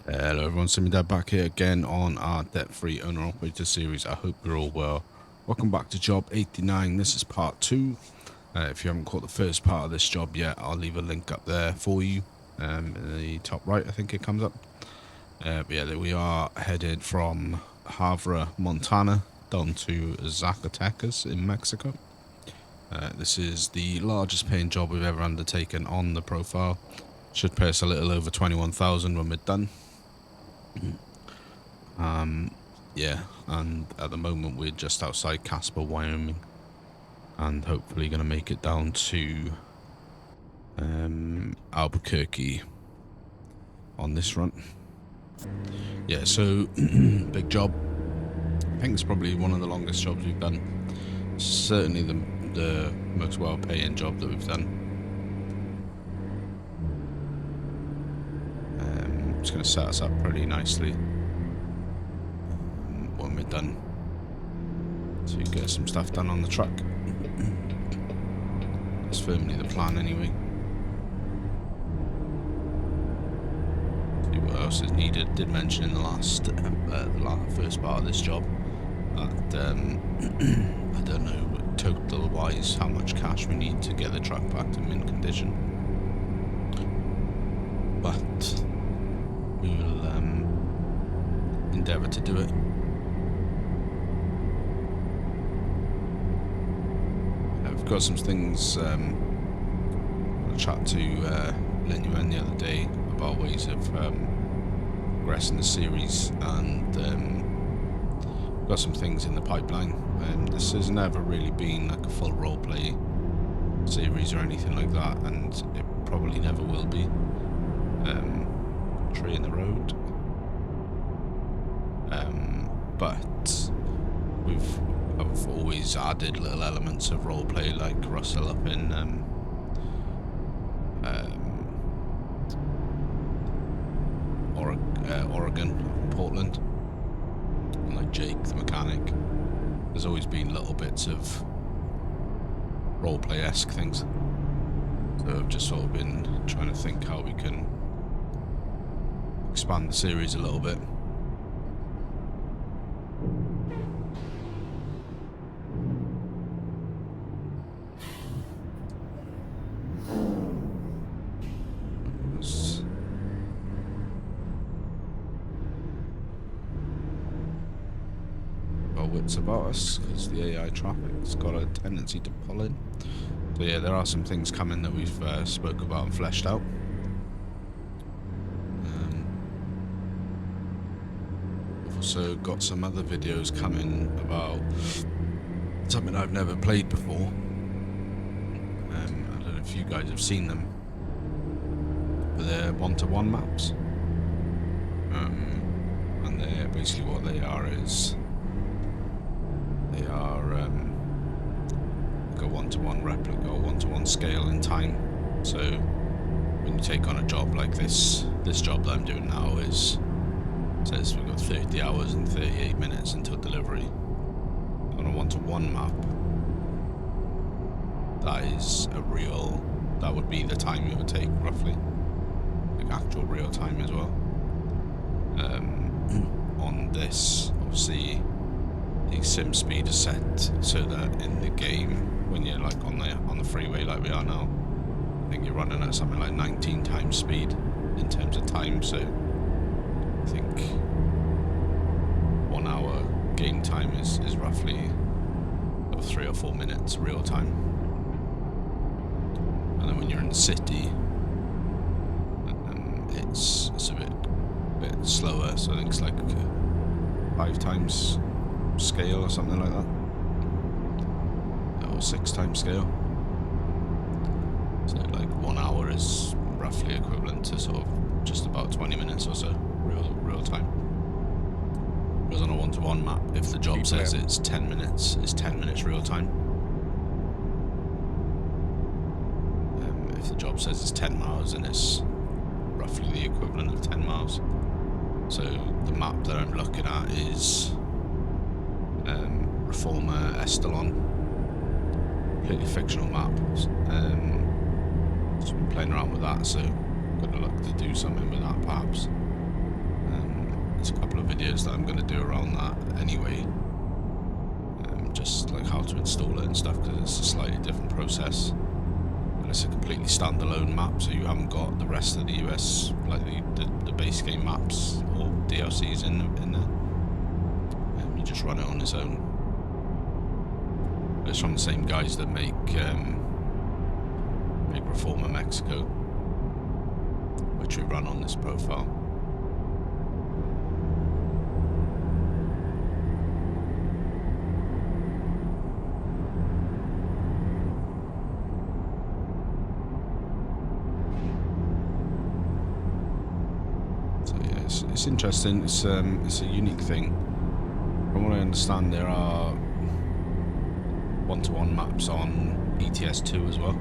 Hello everyone, Simudad back here again on our debt-free owner-operator series. I hope you're all well. Welcome back to job 89. This is part 2. If you haven't caught the first part of this job yet, I'll leave a link up there for you. In the top right, I think it comes up. But yeah, we are headed from Havre, Montana, down to Zacatecas in Mexico. This is the largest paying job we've ever undertaken on the profile. Should pay us a little over 21,000 when we're done. Yeah, and at the moment we're just outside Casper, Wyoming, and hopefully going to make it down to Albuquerque on this run. Yeah, so big job. I think it's probably one of the longest jobs we've done. Certainly the most well-paying job that we've done. It's going to set us up pretty nicely when we're done to get some stuff done on the truck. That's firmly the plan anyway. See what else is needed. Did mention in the first part of this job that I don't know total wise how much cash we need to get the truck back to mint condition, but we will endeavour to do it. I've got some things I chat to Lenuan the other day about ways of progressing the series, and got some things in the pipeline. This has never really been like a full roleplay series or anything like that, and it probably never will be. Tree in the road. But I've always added little elements of roleplay, like Russell up in Oregon, Portland, and like Jake the mechanic. There's always been little bits of roleplay-esque things. So I've just sort of been trying to think how we can expand the series a little bit. Got wits about us because the AI traffic's got a tendency to pull in. So yeah, there are some things coming that we've spoke about and fleshed out. We've also got some other videos coming about something I've never played before. I don't know if you guys have seen them, but they're one-to-one maps. And they're basically what they are is they are like a one-to-one replica or one-to-one scale in time. So when you take on a job like this job that I'm doing now says we've got 30 hours and 38 minutes until delivery. On a one-to-one map, that would be the time it would take roughly, like actual real time as well. On this, obviously the sim speed is set so that in the game, when you're like on the freeway like we are now, I think you're running at something like 19 times speed in terms of time. So I think 1 hour game time is roughly 3 or 4 minutes real time. And then when you're in the city, it's a bit slower. So I think it's like 5 times scale or something like that, or 6 times scale. So like 1 hour is roughly equivalent to sort of just about 20 minutes or so real time. Whereas on a one-to-one map, if the job says it's 10 minutes, it's 10 minutes real time. If the job says it's 10 miles, then it's roughly the equivalent of 10 miles. So the map that I'm looking at is Reformer Estalon, completely fictional map. So been playing around with that, so gonna look to do something with that perhaps. videos that I'm going to do around that anyway. Just like how to install it and stuff, because it's a slightly different process. And it's a completely standalone map, so you haven't got the rest of the US, like the base game maps or DLCs in there. You just run it on its own. It's from the same guys that make Reforma Mexico, which we run on this profile. So yeah, it's interesting. It's a unique thing. From what I understand, there are one-to-one maps on ATS 2 as well.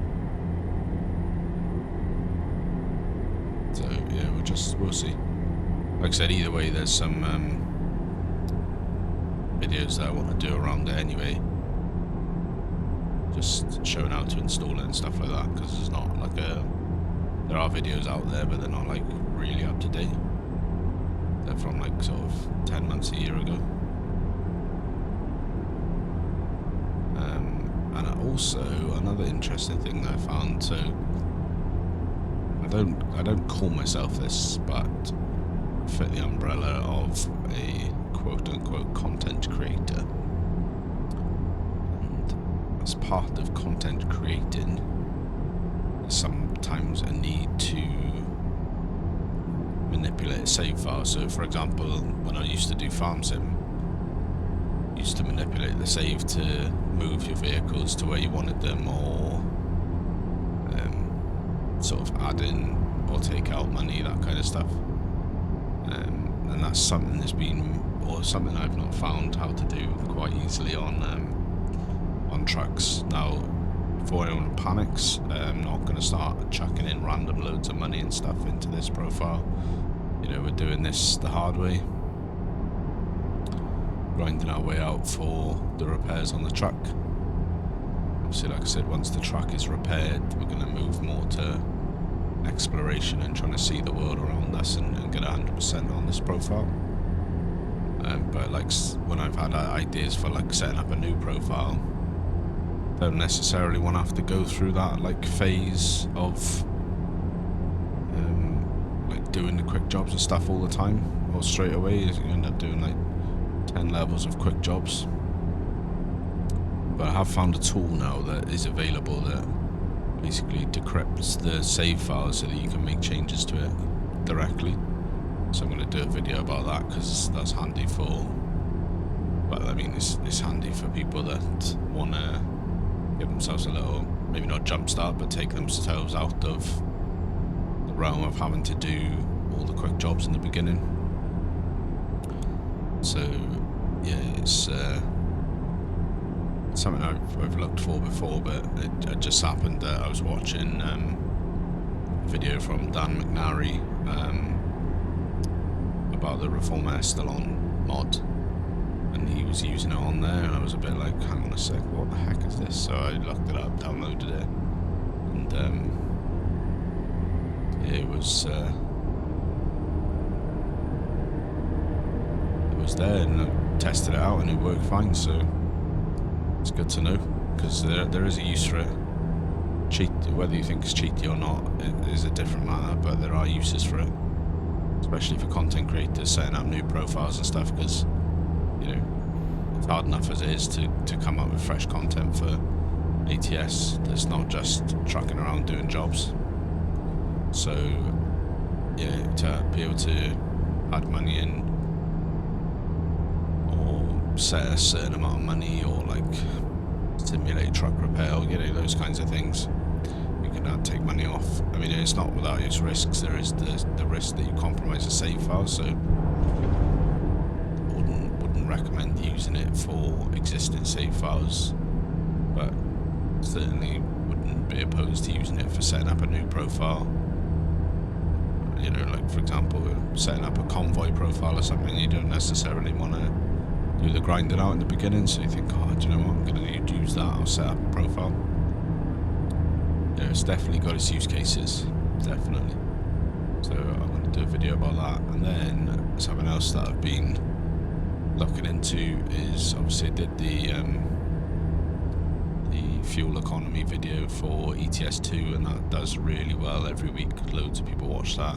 So yeah, we'll see. Like I said, either way, there's some videos that I want to do around it anyway. Just showing how to install it and stuff like that, because it's not like there are videos out there, but they're not like really up to date. They're from like sort of 10 months, a year ago. And also another interesting thing that I found. So I don't call myself this, but I fit the umbrella of a quote-unquote content creator. And as part of content creating, there's sometimes a need to manipulate a save file. So for example, when I used to do farm sim, I used to manipulate the save to move your vehicles to where you wanted them, or sort of add in or take out money, that kind of stuff. And that's something that's been, or something I've not found how to do quite easily on trucks. Now, before anyone panics, I'm not going to start chucking in random loads of money and stuff into this profile. You know, we're doing this the hard way, grinding our way out for the repairs on the truck. Obviously, like I said, once the truck is repaired, we're going to move more to exploration and trying to see the world around us and get 100% on this profile. But like when I've had ideas for like setting up a new profile, don't necessarily want to have to go through that like phase of like doing the quick jobs and stuff all the time, or straight away. You end up doing like 10 levels of quick jobs. But I have found a tool now that is available that basically decrypts the save files so that you can make changes to it directly. So I'm going to do a video about that, because that's handy for, well, I mean, it's handy for people that want to give themselves a little, maybe not jump start, but take themselves out of the realm of having to do all the quick jobs in the beginning. So yeah, it's something I've looked for before, but it just happened that I was watching a video from Dan McNary about the Reforma Estalon mod, and he was using it on there, and I was a bit like, hang on a sec, what the heck is this? So I looked it up, downloaded it, and it was there, and I tested it out and it worked fine, so it's good to know, because there is a use for it. Whether you think it's cheaty or not, it is a different matter, but there are uses for it, especially for content creators setting up new profiles and stuff, because you know, it's hard enough as it is to come up with fresh content for ATS that's not just trucking around doing jobs. So yeah, to be able to add money in, set a certain amount of money, or like simulate truck repair, or, you know, those kinds of things, you can take money off. I mean, it's not without its risks. There is the risk that you compromise a save file, so wouldn't recommend using it for existing save files, but certainly wouldn't be opposed to using it for setting up a new profile. You know, like for example, setting up a convoy profile or something, you don't necessarily want to do the grinding out in the beginning, so you think, oh, do you know what, I'm going to use that, I'll set up a profile. Yeah, it's definitely got its use cases, definitely. So I'm going to do a video about that, and then something else that I've been looking into is obviously I did the fuel economy video for ETS2, and that does really well every week. Loads of people watch that.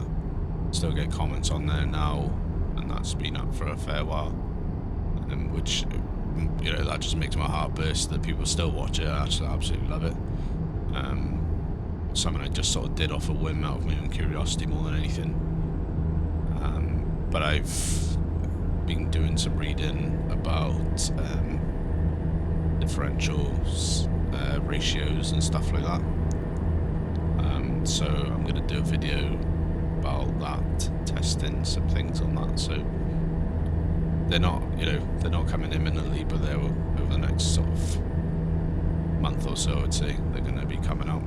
Still get comments on there now, and that's been up for a fair while. Which, you know, that just makes my heart burst that people still watch it. I absolutely love it. Something I just sort of did off a whim, out of my own curiosity more than anything. But I've been doing some reading about differentials, ratios and stuff like that. So I'm going to do a video about that, testing some things on that. So they're not, you know, they're not coming imminently, but they're over the next sort of month or so, I'd say, they're going to be coming out.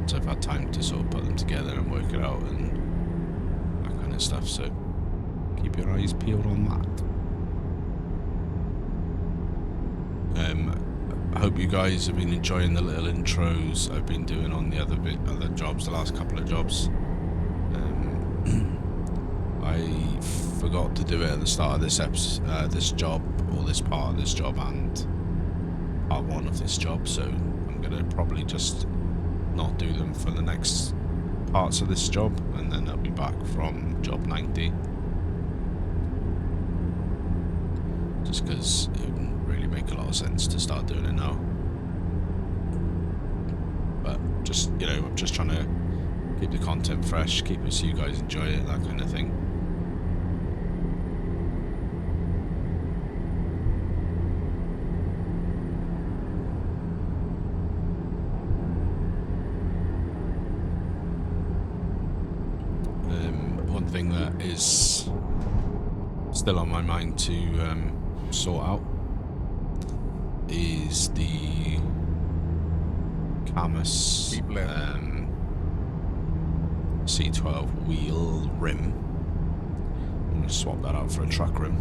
So I've had time to sort of put them together and work it out and that kind of stuff. So keep your eyes peeled on that. I hope you guys have been enjoying the little intros I've been doing on the other jobs, the last couple of jobs. I forgot to do it at the start of this episode, this job, or this part of this job, and part one of this job. So I'm gonna probably just not do them for the next parts of this job, and then I'll be back from job 90. Just because it wouldn't really make a lot of sense to start doing it now. But just, you know, I'm just trying to keep the content fresh, keep it so you guys enjoy it, that kind of thing. One thing that is still on my mind to sort out is the Camus C12 wheel rim. I'm going to swap that out for a truck rim.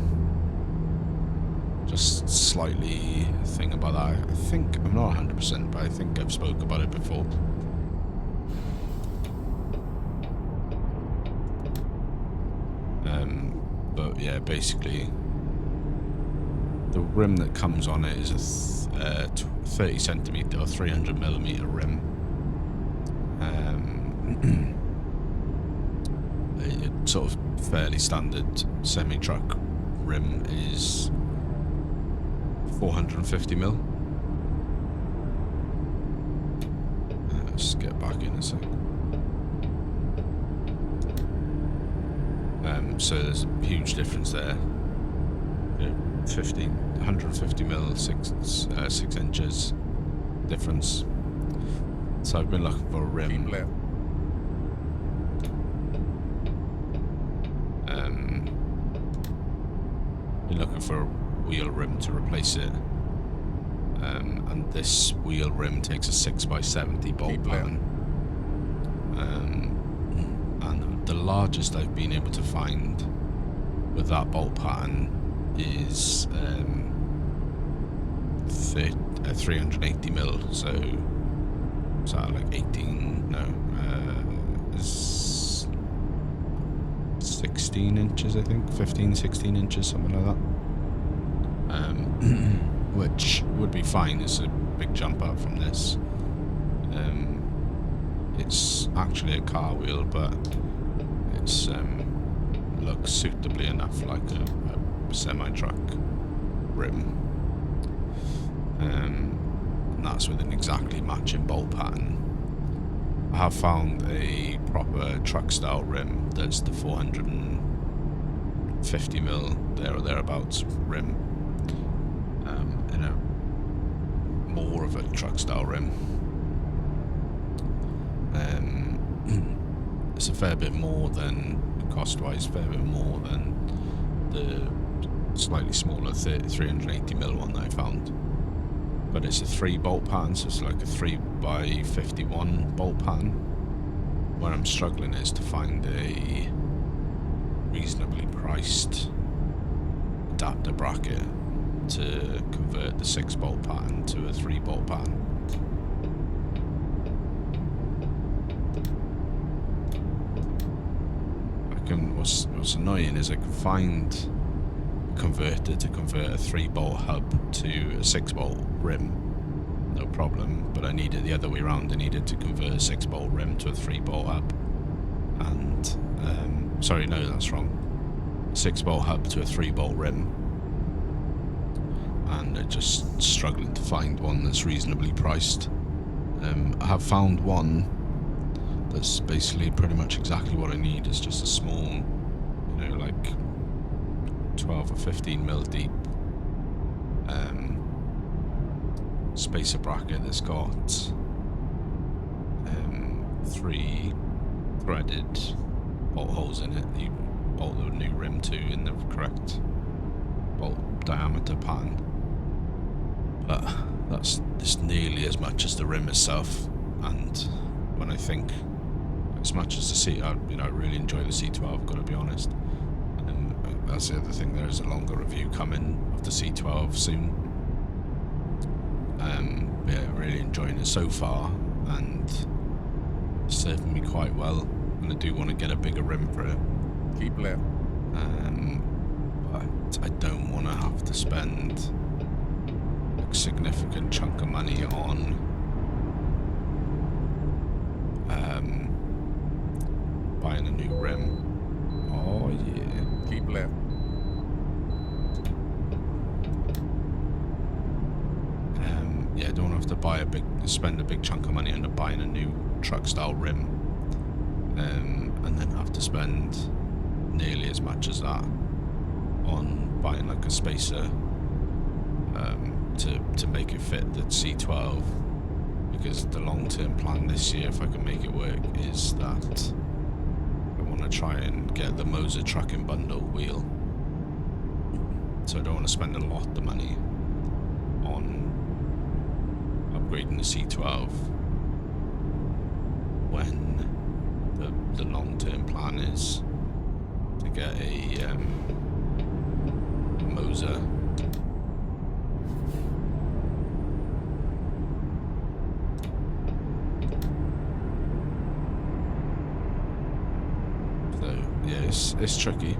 Just slightly thing about that. I think, I'm not 100%, but I think I've spoke about it before. But yeah, basically the rim that comes on it is a 30 centimeter or 300 millimeter rim. A sort of fairly standard semi-truck rim is 450 mil. Let's get back in a sec. So there's a huge difference there. You know, 150 mil, 6 inches difference. So I've been looking for a rim. Been looking for a wheel rim to replace it. And this wheel rim takes a 6x70 bolt pattern. And the largest I've been able to find with that bolt pattern is 380 mil, so is that like 18, no, 16 inches, I think, 15, 16 inches, something like that, which would be fine. It's a big jump up from this. It's actually a car wheel, but it's looks suitably enough like a semi-truck rim, and that's with an exactly matching bolt pattern. I have found a proper truck style rim that's the 450 mil there or thereabouts rim, in a more of a truck style rim. It's a fair bit more than, cost-wise, fair bit more than the slightly smaller 380 mil one that I found. But it's a 3 bolt pattern, so it's like a 3x51 bolt pattern. Where I'm struggling is to find a reasonably priced adapter bracket to convert the 6 bolt pattern to a 3 bolt pattern. what's annoying is I can find a converter to convert a 3-bolt hub to a 6-bolt rim, no problem. But I need it the other way around. I needed to convert a 6-bolt rim to a 3-bolt hub, and sorry, no, that's wrong. 6-bolt hub to a 3-bolt rim, and they're just struggling to find one that's reasonably priced. I have found one that's basically pretty much exactly what I need. It's just a small, you know, like 12 or 15 mil deep spacer bracket that's got 3 threaded bolt holes in it. You bolt the new rim to in the correct bolt diameter pattern, but that's nearly as much as the rim itself. And when I think, as much as the C, I really enjoy the C12, got to be honest. And that's the other thing. There is a longer review coming of the C12 soon. Yeah, really enjoying it so far, and it's serving me quite well. And I do want to get a bigger rim for it. Keep left. But I don't want to have to spend a significant chunk of money on buying a new rim. Oh yeah. Keep left. Yeah, I don't have to spend a big chunk of money on buying a new truck style rim, and then have to spend nearly as much as that on buying like a spacer to make it fit the C12. Because the long-term plan this year, if I can make it work, is that I want to try and get the Moser trucking bundle wheel. So I don't want to spend a lot of money on upgrading the C12 when the long-term plan is to get a Moser. Yeah, it's tricky.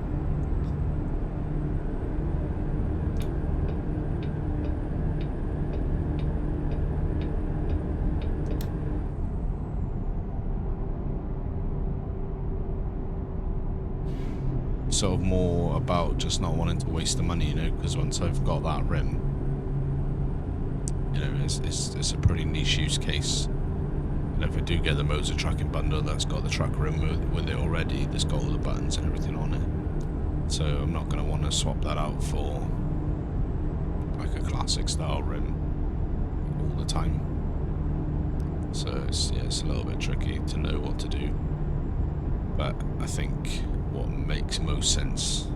Sort of more about just not wanting to waste the money, you know, because once I've got that rim, you know, it's a pretty niche use case. And if I do get the Moser tracking bundle that's got the truck rim with it already, that's got all the buttons and everything on it. So I'm not going to want to swap that out for like a classic style rim all the time. So it's a little bit tricky to know what to do. But I think what makes most sense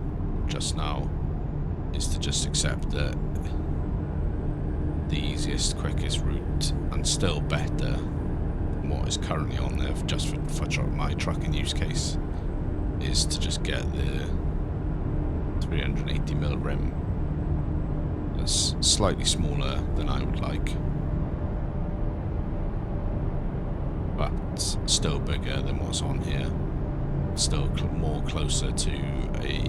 just now is to just accept that the easiest, quickest route, and still better than what is currently on there just for my trucking use case, is to just get the 380mm rim. That's slightly smaller than I would like, but still bigger than what's on here. Still more closer to a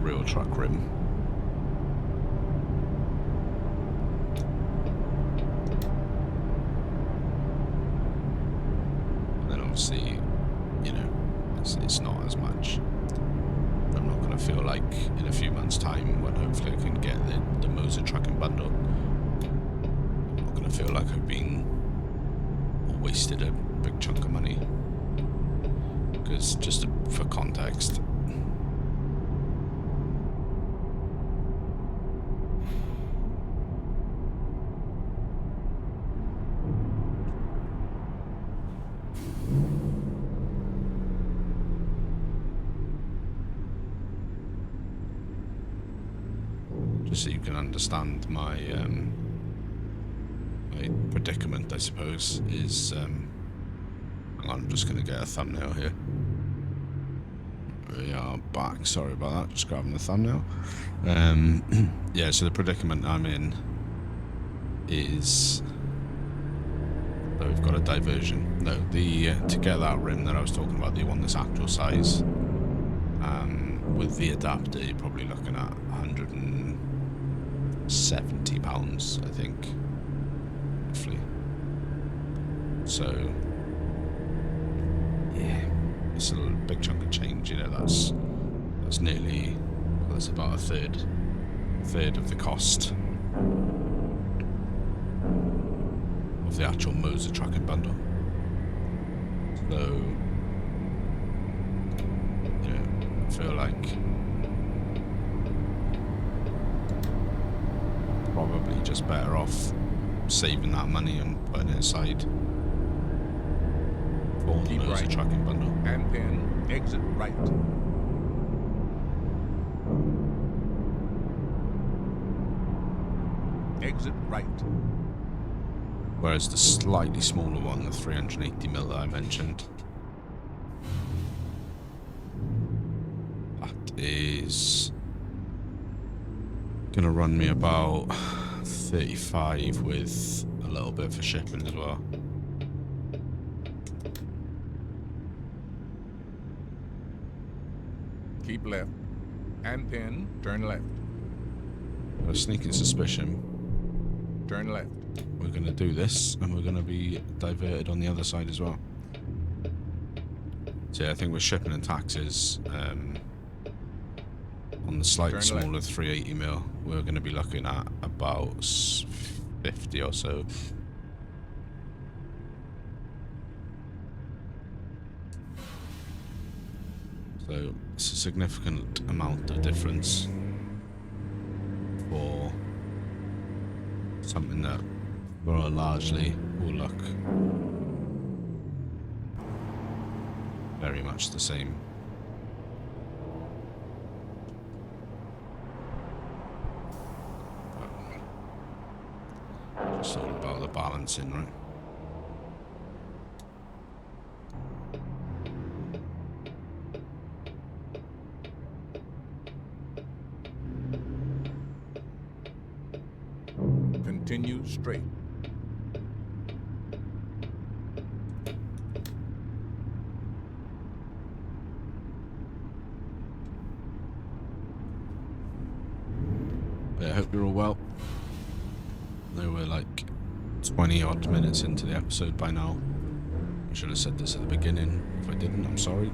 real truck rim. And then obviously, you know, it's not as much. I'm not going to feel like in a few months' time, when hopefully I can get the Moser trucking bundle, I'm not going to feel like I've been or wasted a big chunk of money. Because just for context, just so you can understand my my predicament, I suppose, is hang on, I'm just going to get a thumbnail here. We are back. Sorry about that. Just grabbing the thumbnail. Yeah, so the predicament I'm in is So we've got a diversion. No, the to get that rim that I was talking about, the one that's actual size, with the adapter, you're probably looking at £170, I think, roughly. So, yeah, it's a big chunk of change. You know, that's nearly, well, that's about a third of the cost of the actual Moser tracking bundle. So, yeah, I feel like probably just better off saving that money and putting it aside for the Moser tracking bundle. And then exit right. Exit right. Whereas the slightly smaller one, the 380mm that I mentioned, that is gonna run me about 35 with a little bit for shipping as well. Keep left. And then turn left. A sneaking suspicion Turn left. we're gonna do this and we're gonna be diverted on the other side as well. So yeah, I think with shipping and taxes, on the slightly smaller 380mm, we're going to be looking at about 50 or so. So it's a significant amount of difference for something that more largely will look very much the same. It's all about the balancing, right? Continue straight. But I hope you're all well. I know we're like 20 odd minutes into the episode by now. I should have said this at the beginning. If I didn't, I'm sorry.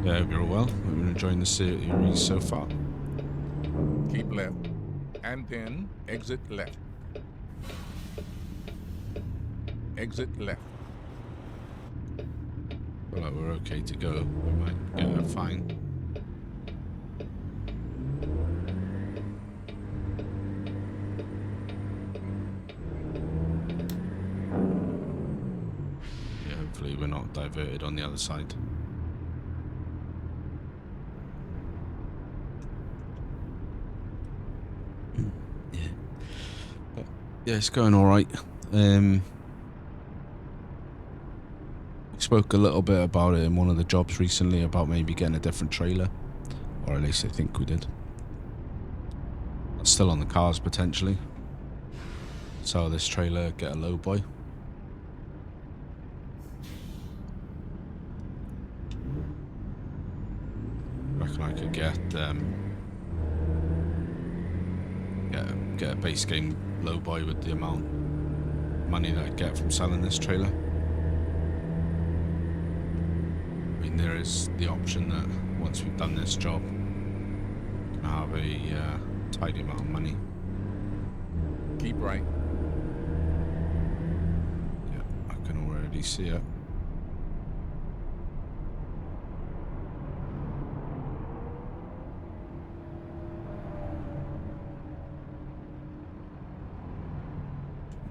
Yeah, I hope you're all well. Hope you're enjoying the series so far. Keep left. And then exit left. Exit left. Feel like we're okay to go. We might get a fine. Yeah, hopefully we're not diverted on the other side. Yeah. But yeah, it's going alright. We spoke a little bit about it in one of the jobs recently about maybe getting a different trailer, or at least I think we did. That's still on the cars potentially. Sell this trailer, get a low boy. Reckon I could get get a base game low boy with the amount of money that I'd get from selling this trailer. I mean, there is the option that once we've done this job, we can have a tidy amount of money. Keep right. Yeah, I can already see it.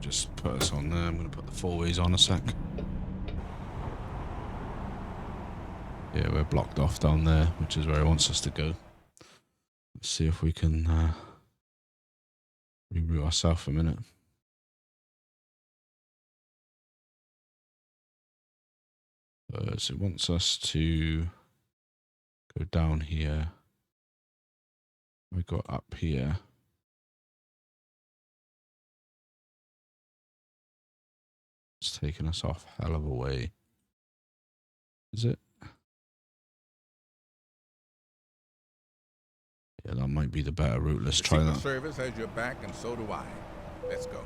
Just put us on there. I'm going to put the four ways on a sec. Yeah, we're blocked off down there, which is where he wants us to go. Let's see if we can reroute ourselves a minute. So it wants us to go down here. We got up here. It's taking us off hell of a way. Is it? Yeah, that might be the better route. Let's The try Secret that. Service has your back, and so do I. Let's go.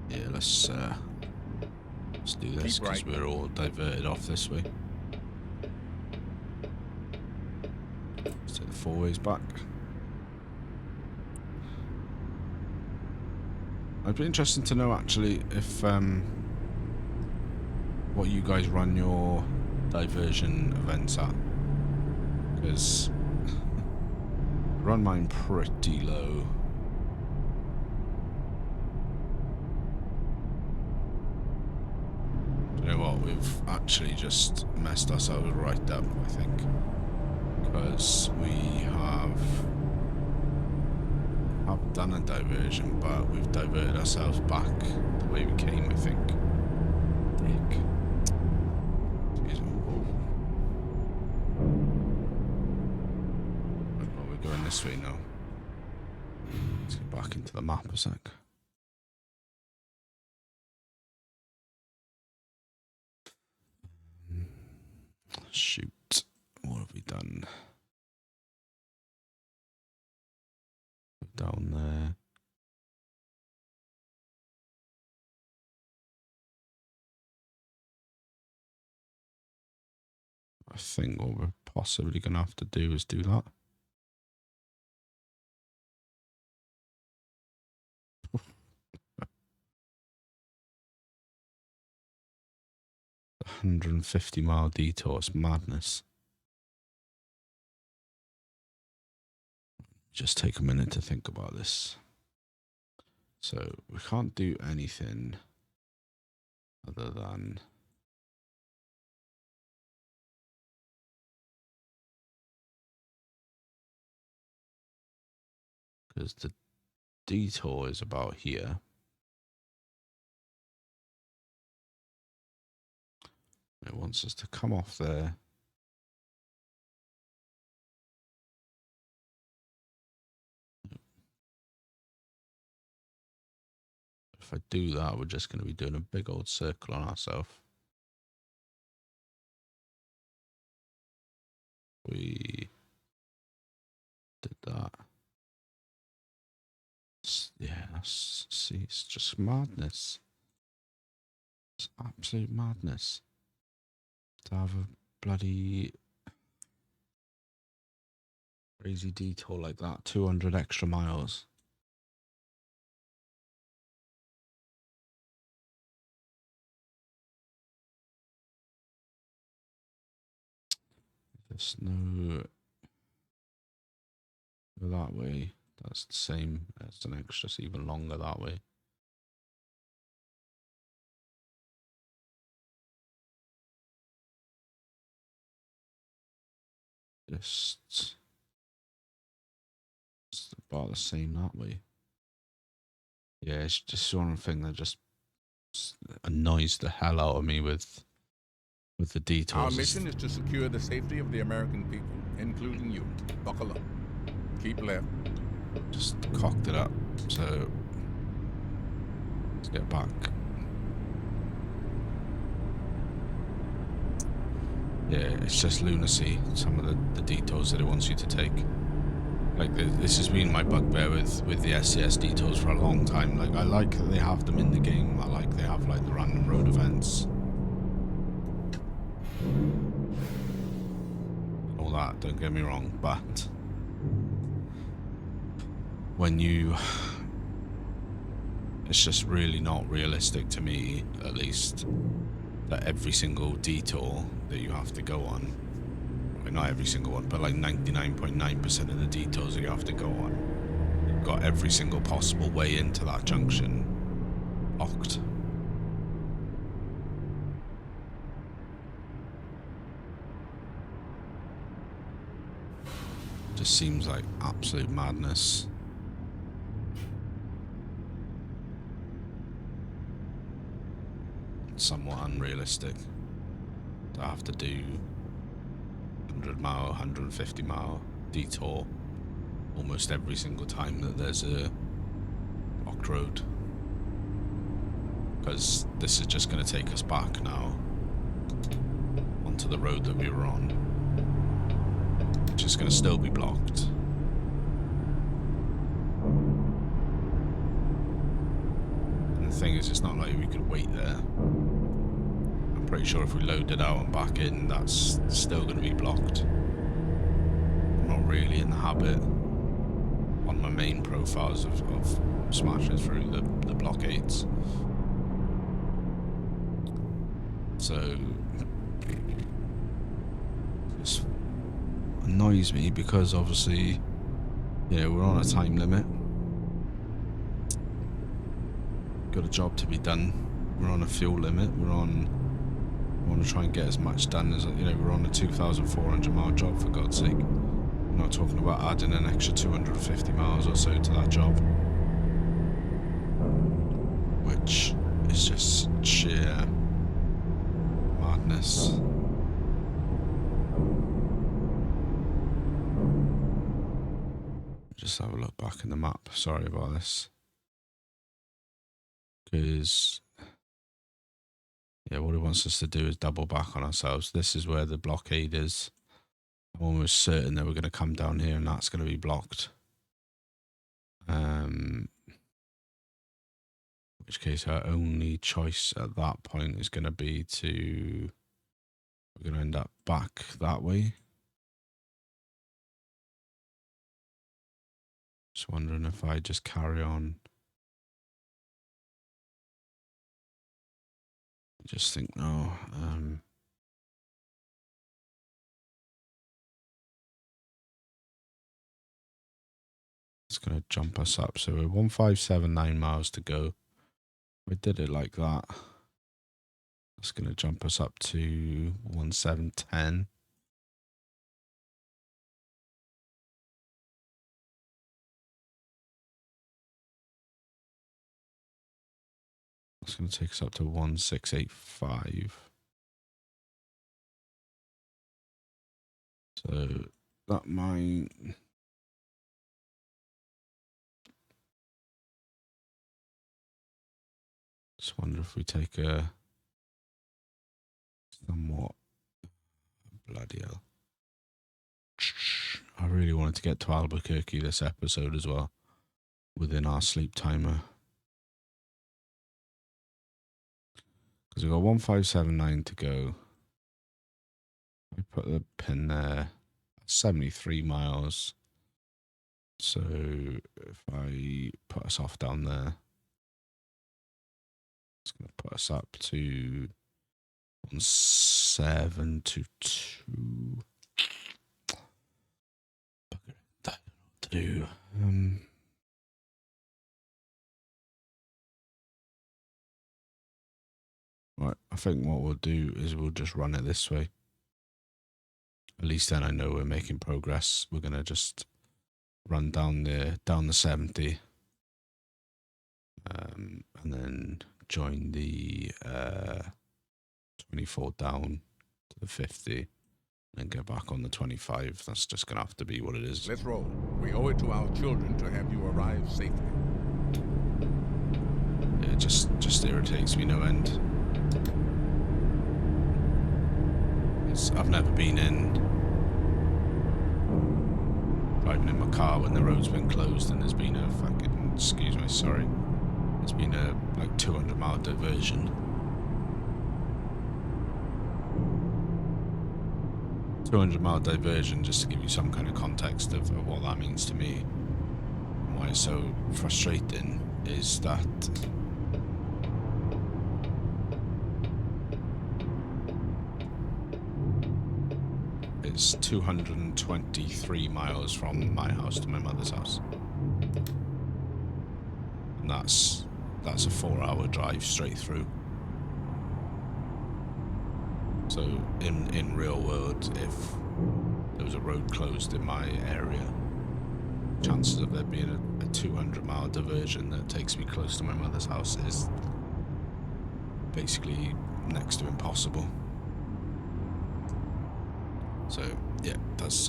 Yeah, let's do this Keep because right. we're all diverted off this way. Let's take the 4 ways back. It'd be interesting to know actually if what you guys run your diversion events at, because I run mine pretty low. You know what? We've actually just messed ourselves right up, I think, because we have done a diversion, but we've diverted ourselves back the way we came, I think. Dick. Excuse me. Right, well, we're going this way now. Let's get back into the map a sec. Shoot. What have we done? Down there. I think what we're possibly going to have to do is do that. $150-mile detour. It's madness. Just take a minute to think about this. So we can't do anything other than because the detour is about here. It wants us to come off there. If I do that, we're just going to be doing a big old circle on ourselves. We did that. Yeah, see, it's just madness. It's absolute madness to have a bloody crazy detour like that. 200 extra miles. There's no go that way. That's the same. That's an extra, it's even longer that way. Just it's about the same that way. Yeah, it's just one thing that just annoys the hell out of me with the detours. Our mission is to secure the safety of the American people, including you. Buckle up. Keep left. Just cocked it up. So let's get back. Yeah, it's just lunacy. Some of the detours that it wants you to take. Like this has been my bugbear with the SCS detours for a long time. Like I like that they have them in the game. I like they have like the random road events. All that, don't get me wrong, but when you it's just really not realistic to me, at least, that every single detour that you have to go on, well, not every single one, but like 99.9% of the detours that you have to go on, you've got every single possible way into that junction locked. Just seems like absolute madness. Somewhat unrealistic to have to do 100-mile, 150-mile detour almost every single time that there's a blocked road. Because this is just going to take us back now onto the road that we were on, which is going to still be blocked. And the thing is, it's not like we could wait there. I'm pretty sure if we load it out and back in, that's still going to be blocked. I'm not really in the habit on my main profiles of smashing through the blockades. So this annoys me because obviously, you know, we're on a time limit. Got a job to be done. We're on a fuel limit. We want to try and get as much done as, you know, we're on a 2,400-mile job, for God's sake. We're not talking about adding an extra 250 miles or so to that job, which is just sheer madness. Just have a look back in the map. Sorry about this. Because, yeah, what it wants us to do is double back on ourselves. This is where the blockade is. I'm almost certain that we're going to come down here and that's going to be blocked. In which case our only choice at that point is going to be to... We're going to end up back that way. Just wondering if I just carry on. I just think no. It's going to jump us up. So we're 1579 miles to go. We did it like that. It's going to jump us up to 1710. It's going to take us up to 1685. So that might... Just wonder if we take a somewhat... Bloody hell. I really wanted to get to Albuquerque this episode as well, within our sleep timer. Because we've got 1579 to go. I put the pin there, 73 miles. So if I put us off down there, it's going to put us up to 1722. I don't know what to do. Right, I think what we'll do is we'll just run it this way. At least then I know we're making progress. We're gonna just run down the 70, and then join the 24 down to the 50, and get back on the 25. That's just gonna have to be what it is. Let's roll. We owe it to our children to have you arrive safely. It just irritates me no end. I've never been driving in my car when the road's been closed and there's been a fucking, excuse me, sorry, there's been a like 200-mile diversion. 200-mile diversion, just to give you some kind of context of what that means to me. And why it's so frustrating is that it's 223 miles from my house to my mother's house. And that's a 4-hour drive straight through. So in real world, if there was a road closed in my area, chances of there being a 200-mile diversion that takes me close to my mother's house is basically next to impossible. So yeah, it does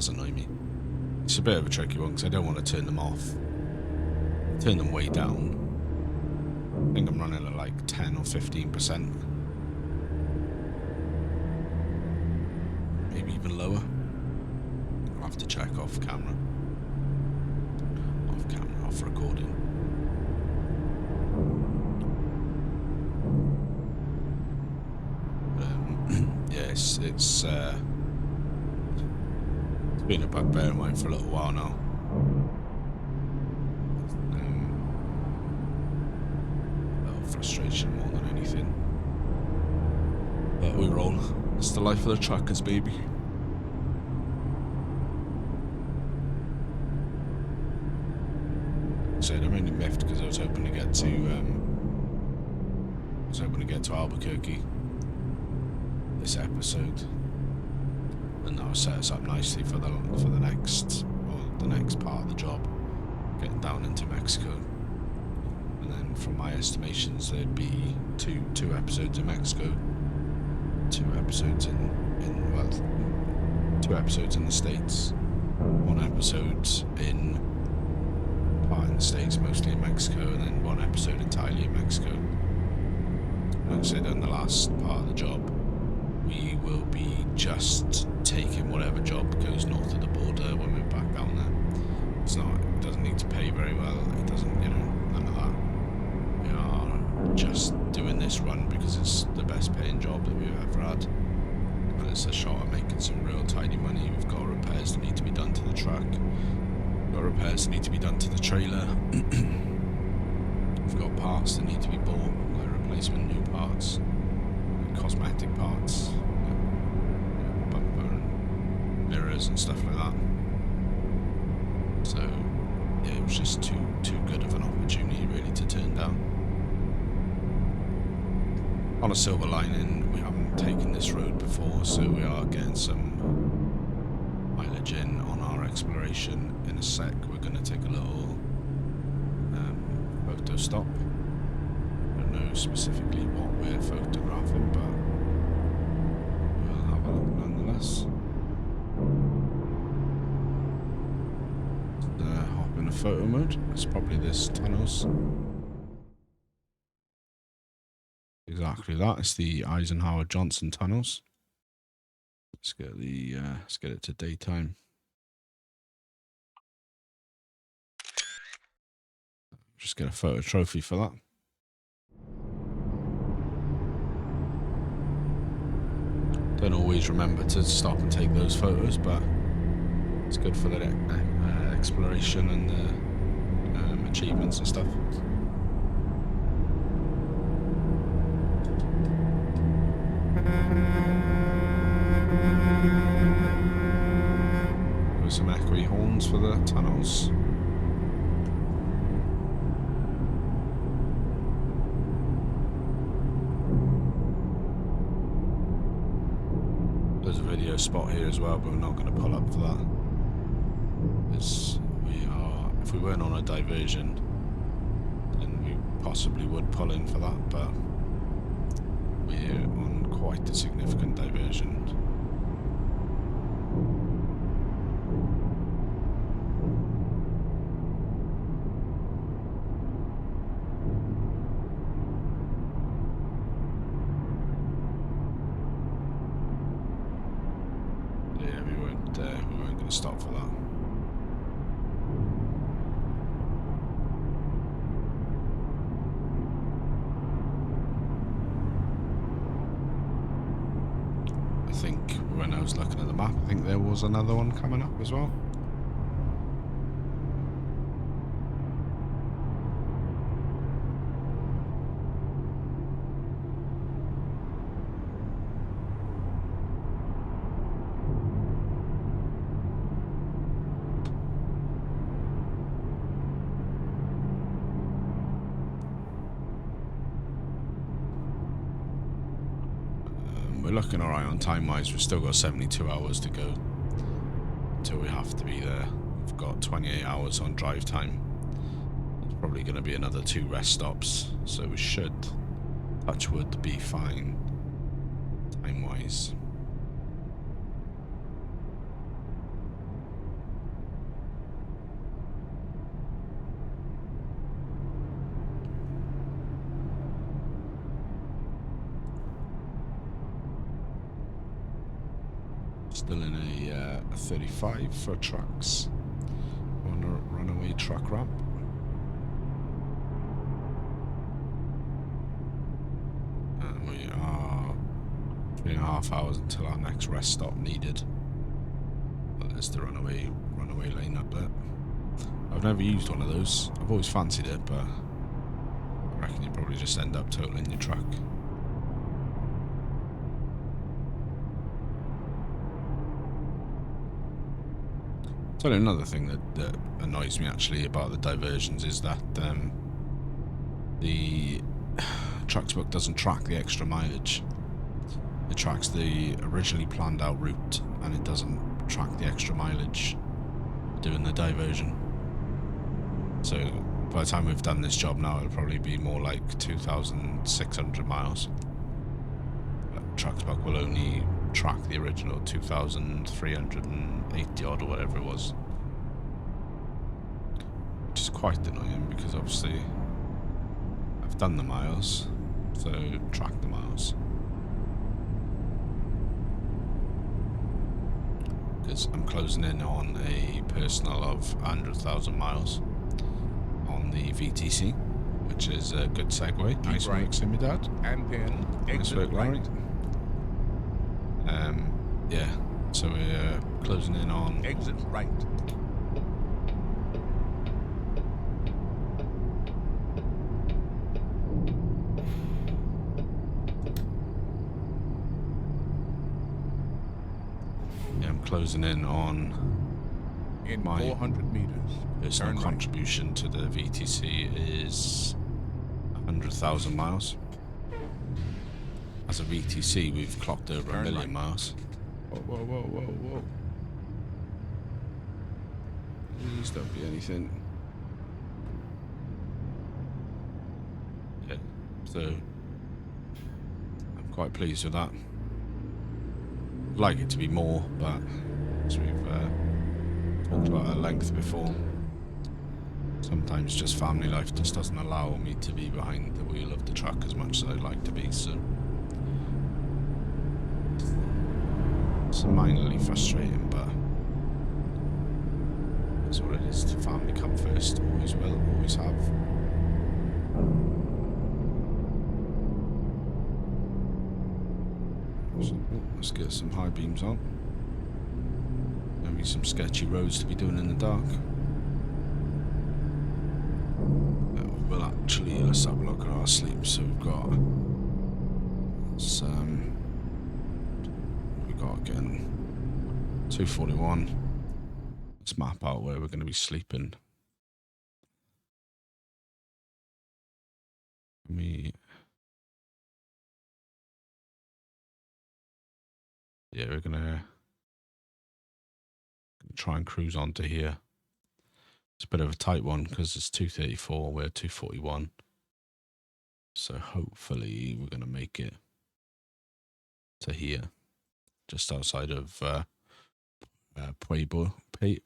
annoy me. It's a bit of a tricky one because I don't want to turn them off. Turn them way down. I think I'm running at like 10 or 15%. Maybe even lower. I'll have to check off camera. Off camera, off recording. Yes, it's been a bugbear of mine for a little while now. A little frustration more than anything. But we roll. It's the life of the truckers, baby. So I'm only miffed because I was hoping to get to Albuquerque this episode, and that will set us up nicely for the next part of the job, getting down into Mexico. And then from my estimations, there'd be two episodes in Mexico, 2 episodes in 2 episodes in the States, 1 episode in part in the States, mostly in Mexico, and then 1 episode entirely in Mexico. Like I said, on the last part of the job, we will be just taking whatever job goes north of the border when we're back down there. It doesn't need to pay very well, it doesn't, none of that. We are just doing this run because it's the best paying job that we've ever had. And it's a shot at making some real tidy money. We've got repairs that need to be done to the truck. We've got repairs that need to be done to the trailer. We've got parts that need to be bought, like replacement new parts, cosmetic parts, bumper and mirrors and stuff like that. So yeah, it was just too good of an opportunity really to turn down. On a silver lining, we haven't taken this road before, so we are getting some mileage in on our exploration. In a sec, we're going to take a little photo stop. I don't know specifically what we're photographing, but we'll have a look nonetheless. Hop in a photo mode. It's probably this tunnels. Exactly that. It's the Eisenhower Johnson tunnels. Let's get it to daytime. Just get a photo trophy for that. Don't always remember to stop and take those photos, but it's good for the exploration and the achievements and stuff. With some echoey horns for the tunnels. There's a video spot here as well, but we're not going to pull up for that. If we weren't on a diversion, then we possibly would pull in for that, but we're on quite a significant diversion. Yeah, we weren't going to stop for that. I think when I was looking at the map, I think there was another one coming up as well. We're looking alright on time-wise. We've still got 72 hours to go until we have to be there. We've got 28 hours on drive time. There's probably going to be another 2 rest stops, so we should, touch wood, be fine time-wise. Still in a 35 for trucks on a runaway truck ramp. And we are 3.5 hours until our next rest stop needed. Well, there's the runaway lane up there. I've never used one of those. I've always fancied it, but I reckon you probably just end up totaling your truck. So another thing that annoys me actually about the diversions is that the Trucks book doesn't track the extra mileage. It tracks the originally planned out route, and it doesn't track the extra mileage doing the diversion. So by the time we've done this job now, it'll probably be more like 2,600 miles. Trucks book will only track the original 2,380 odd or whatever it was, which is quite annoying because obviously I've done the miles, so track the miles. Because I'm closing in on a personal of 100,000 miles on the VTC, which is a good segue. Nice work, Simudad. And then Nice work, Larry. Yeah, so we're closing in on... Exit right. Yeah, I'm closing in on In my 400 meters. personal Turn contribution to the VTC is 100,000 miles. As a VTC, we've clocked over Turn 1 million right. miles. Whoa, whoa, whoa, whoa, whoa. Please don't be anything. Yeah, so I'm quite pleased with that. I'd like it to be more, but as we've talked about at length before, sometimes just family life just doesn't allow me to be behind the wheel of the truck as much as I'd like to be, so it's minorly frustrating, but that's what it is. Family come first, always will, always have. So, let's get some high beams on. Maybe some sketchy roads to be doing in the dark. We will actually, let's have a look at our sleep. So we've got some, we got again 241. Let's map out where we're going to be sleeping. We're gonna try and cruise onto here. It's a bit of a tight one because it's 234, we're 241. So hopefully we're gonna make it to here, just outside of Pueblo, I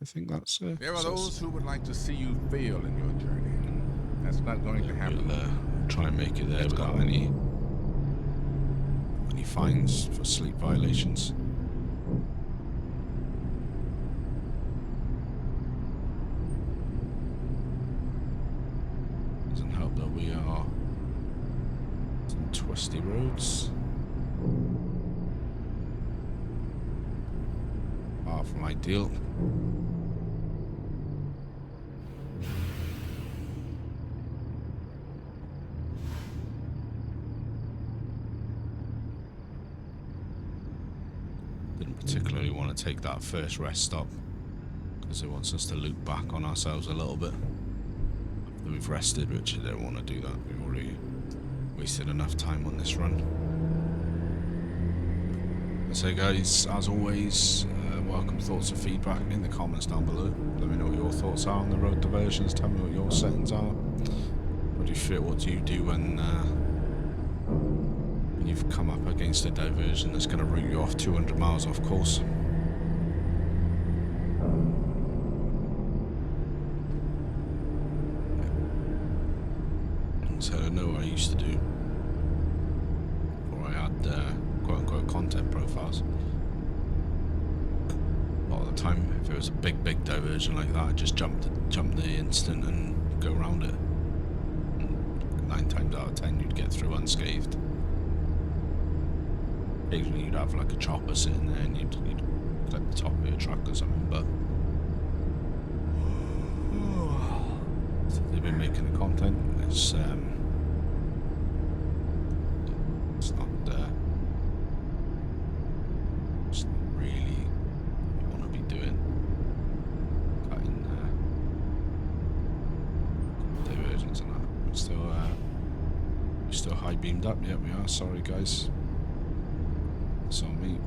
think that's There are those who would like to see you fail in your journey. That's not going to happen. We'll try and make it there without any fines for sleep violations. Doesn't help that we are some twisty roads. Far from ideal. Didn't particularly want to take that first rest stop because it wants us to loop back on ourselves a little bit after we've rested, which I don't want to do that. We've already wasted enough time on this run. So guys, as always, welcome thoughts and feedback in the comments down below. Let me know what your thoughts are on the road diversions. Tell me what your settings are. What do you feel? What do you do when you've come up against a diversion that's going to route you off 200 miles off course? So I know what I used to do before I had quote-unquote content profiles. lot of the time, if it was a big diversion like that, I'd just jump the instant and go around it. And 9 times out of 10, you'd get through unscathed. Occasionally, you'd have like a chopper sitting there, and you'd clip the top of your truck or something. But so they've been making the content. It's not. It's not really what I want to be doing. Cutting diversions and that. We're still high beamed up. Yeah, we are. Sorry, guys. It's on me.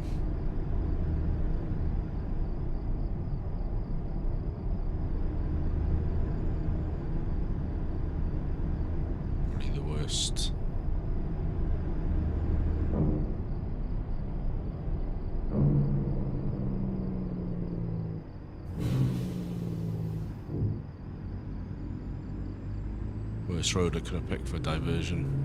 Really the worst. Worst road I could have picked for diversion.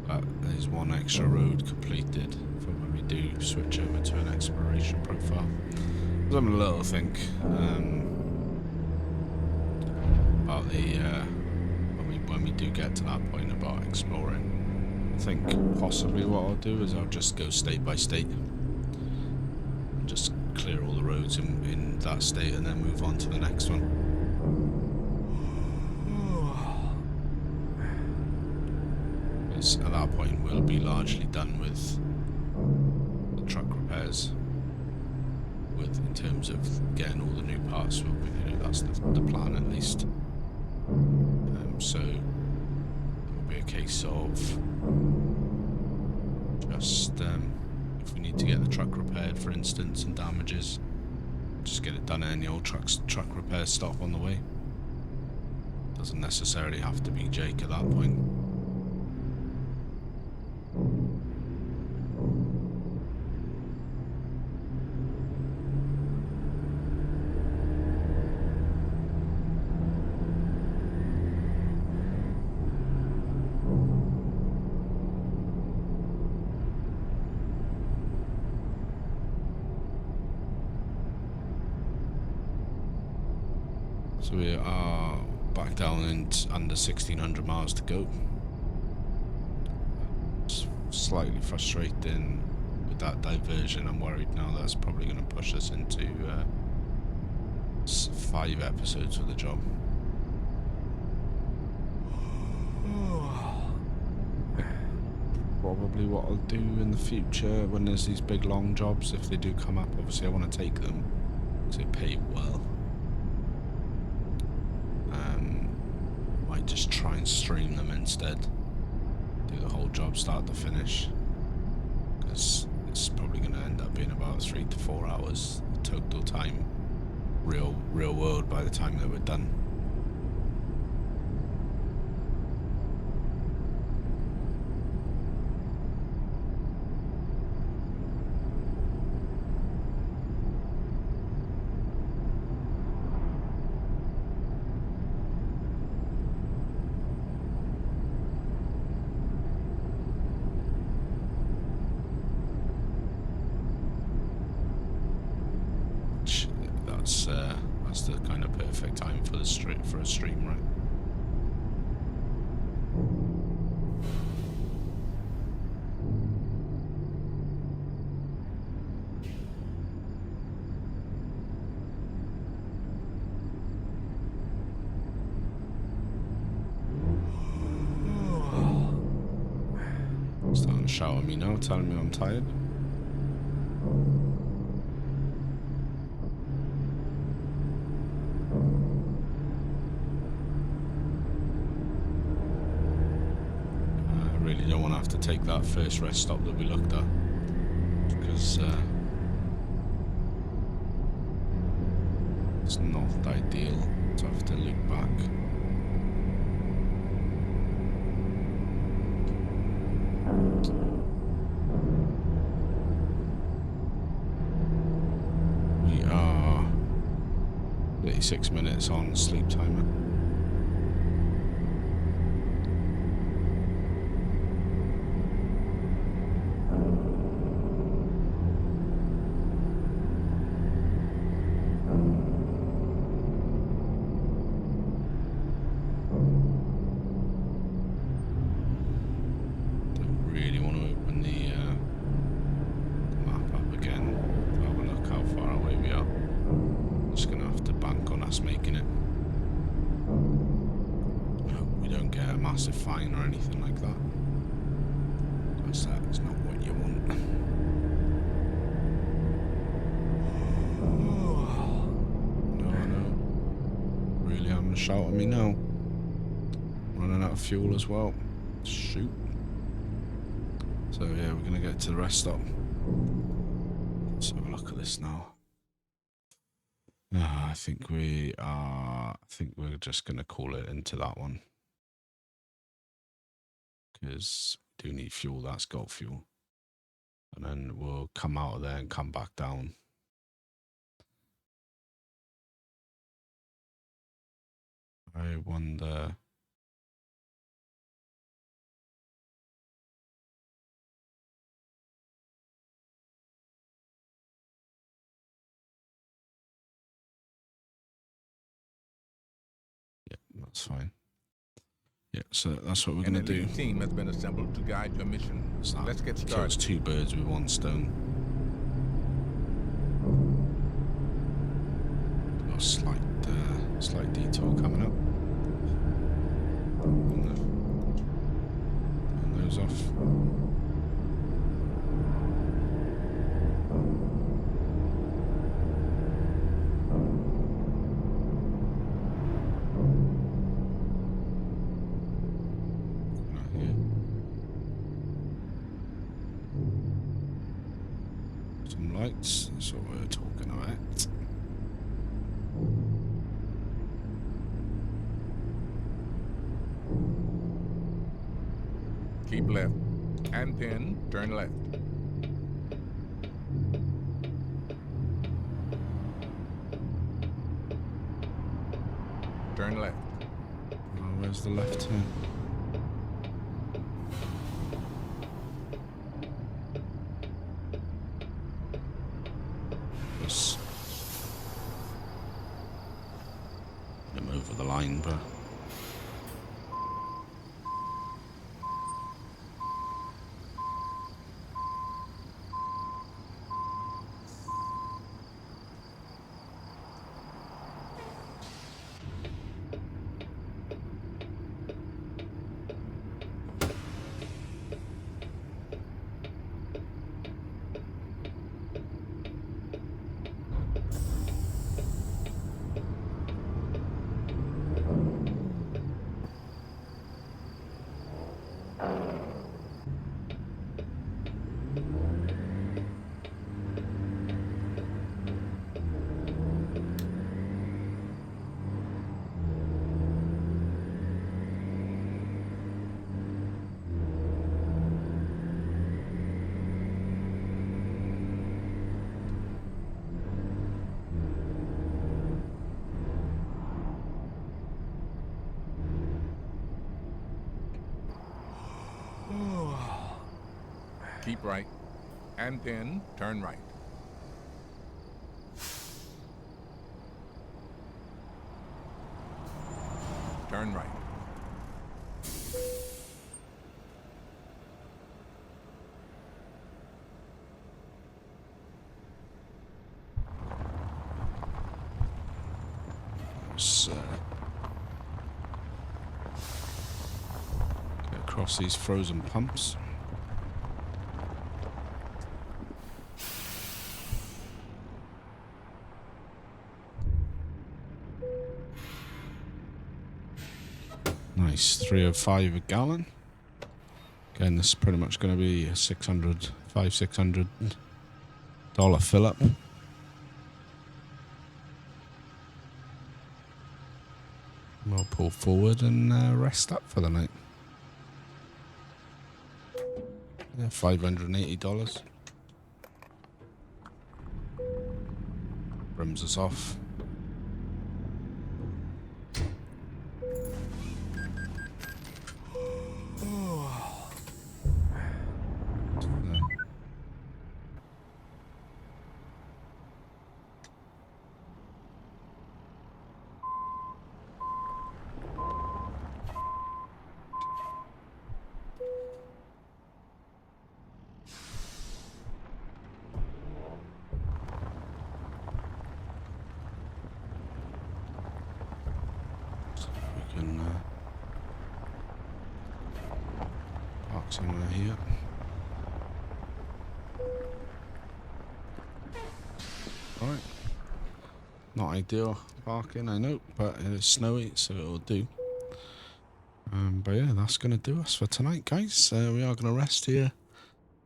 But there's one extra road completed for when we do switch over to an exploration profile. So I'm a little think about the when we do get to that point about exploring. I think possibly what I'll do is I'll just go state by state and just clear all the roads in that state and then move on to the next one. At that point, we'll be largely done with the truck repairs. In terms of getting all the new parts, we'll be, that's the plan at least. So it will be a case of just if we need to get the truck repaired, for instance, and damages, just get it done at any old truck repair stop on the way. Doesn't necessarily have to be Jake at that point. So we are back down in under 1,600 miles to go. It's slightly frustrating with that diversion. I'm worried now that's probably going to push us into 5 episodes of the job. Probably what I'll do in the future when there's these big long jobs, if they do come up, obviously I want to take them because they pay well. Might just try and stream them instead. Do the whole job start to finish, because it's probably going to end up being about 3 to 4 hours total time, real world, by the time that we're done. That's the kind of perfect time for a stream, right? Starting to shout at me now, telling me I'm tired. Really don't want to have to take that first rest stop that we looked at, because it's not ideal to have to loop back. We are 36 minutes on sleep timer. making it. Hope we don't get a massive fine or anything like that. Because that's not what you want. No. Really having a shout at me now. Running out of fuel as well. Shoot. So yeah, we're going to get to the rest stop. Let's have a look at this now. I think we're just going to call it into that one. Because we do need fuel, that's got fuel. And then we'll come out of there and come back down. I wonder... Yeah, that's fine. Yeah, so that's what we're going to do. An elite team has been assembled to guide your mission. So Let's get kills started. 2 birds with 1 stone. Got a slight detour coming up. Turn those off. Some lights, that's what we're talking about. Keep left, and then turn left. Turn left. Oh, where's the left turn? Just get him over the line, but Keep right, and then turn right. Turn right. let's get across these frozen pumps. Nice, 305 a gallon. Again, this is pretty much going to be a $600 fill up. We'll pull forward and rest up for the night. Yeah, $580. Brims us off. can park somewhere here. Alright. Not ideal parking, I know, but it's snowy, so it'll do. But yeah, that's going to do us for tonight, guys. We are going to rest here.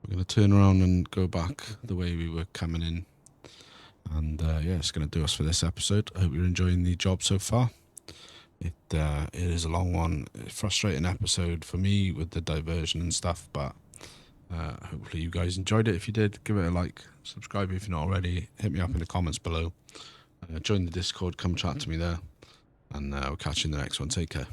We're going to turn around and go back the way we were coming in. And yeah, it's going to do us for this episode. I hope you're enjoying the job so far. It is a long one, a frustrating episode for me with the diversion and stuff, but hopefully you guys enjoyed it. If you did, give it a like, subscribe if you're not already, hit me up in the comments below, join the Discord, come chat to me there, and we'll catch you in the next one. Take care.